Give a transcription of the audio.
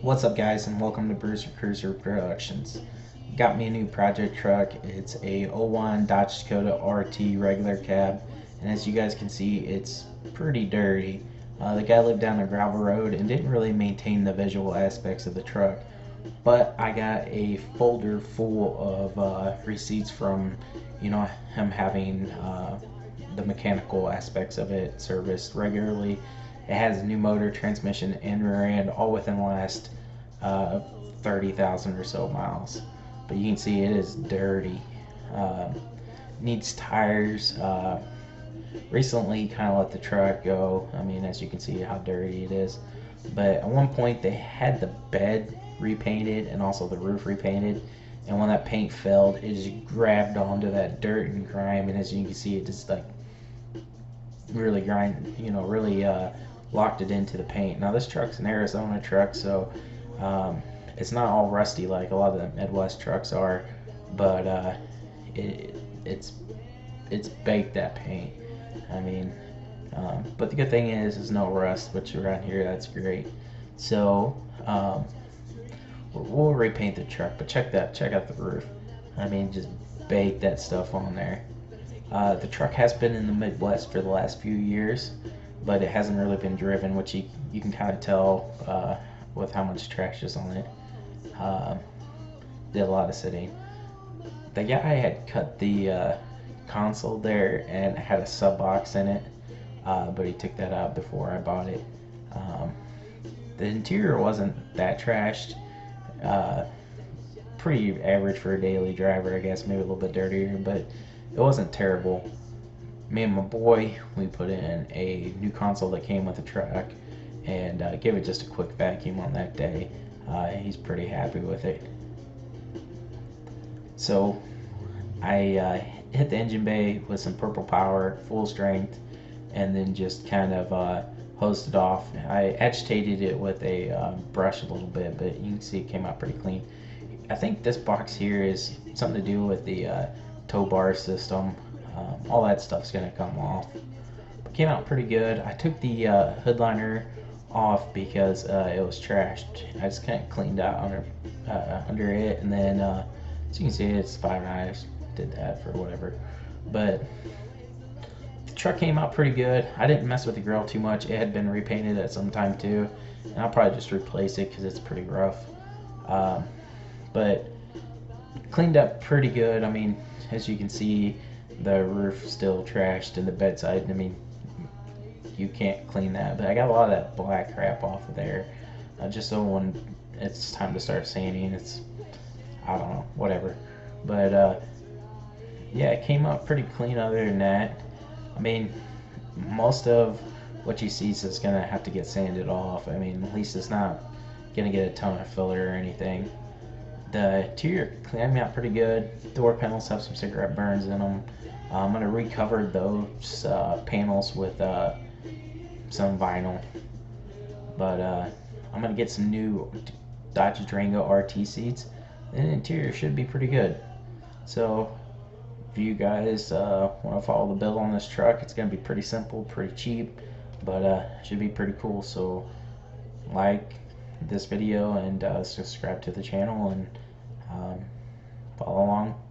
What's up, guys, and welcome to Bruiser Cruiser Productions. Got me a new project truck. It's a '01 Dodge Dakota RT regular cab, and as you guys can see, it's pretty dirty. The guy lived down a gravel road and didn't really maintain the visual aspects of the truck, but I got a folder full of receipts from, him having the mechanical aspects of it serviced regularly. It has a new motor, transmission, and rear end, all within the last 30,000 or so miles. But you can see it is dirty. Uh, Needs tires. Recently, kind of let the truck go. I mean, as you can see how dirty it is. But at one point, they had the bed repainted and also the roof repainted. And when that paint failed, it just grabbed onto that dirt and grime. And as you can see, it just like really really locked it into the paint. Now this truck's an Arizona truck, so it's not all rusty like a lot of the Midwest trucks are, but it's baked, that paint. I mean, but the good thing is no rust, which around here that's great. So we'll repaint the truck, but check out the roof. I mean, just bake that stuff on there. The truck has been in the Midwest for the last few years, but it hasn't really been driven, which you can kind of tell with how much trash is on it. Did a lot of sitting. The guy had cut the console there and had a sub box in it, but he took that out before I bought it. The interior wasn't that trashed. Pretty average for a daily driver, I guess, maybe a little bit dirtier, but it wasn't terrible. Me and my boy, we put in a new console that came with the truck and gave it just a quick vacuum on that day. He's pretty happy with it. So I hit the engine bay with some purple power, full strength, and then just kind of hosed it off. I agitated it with a brush a little bit, but you can see it came out pretty clean. I think this box here is something to do with the tow bar system. All that stuff's gonna come off. But came out pretty good. I took the hood liner off because it was trashed. I just kind of cleaned out under it, and then as you can see, it's fine. I just did that for whatever. But the truck came out pretty good. I didn't mess with the grill too much. It had been repainted at some time too, and I'll probably just replace it because it's pretty rough. But cleaned up pretty good. I mean, as you can see, the roof still trashed and the bedside. I mean, you can't clean that, but I got a lot of that black crap off of there, just so when it's time to start sanding, it's, I don't know, whatever. But yeah, it came out pretty clean. Other than that, I mean, most of what you see is gonna have to get sanded off. I mean, at least it's not gonna get a ton of filler or anything. The interior came out pretty good. Door panels have some cigarette burns in them. I'm going to recover those panels with some vinyl. But I'm going to get some new Dodge Durango RT seats. And the interior should be pretty good. So if you guys want to follow the build on this truck, it's going to be pretty simple, pretty cheap, but should be pretty cool. So like this video and subscribe to the channel and follow along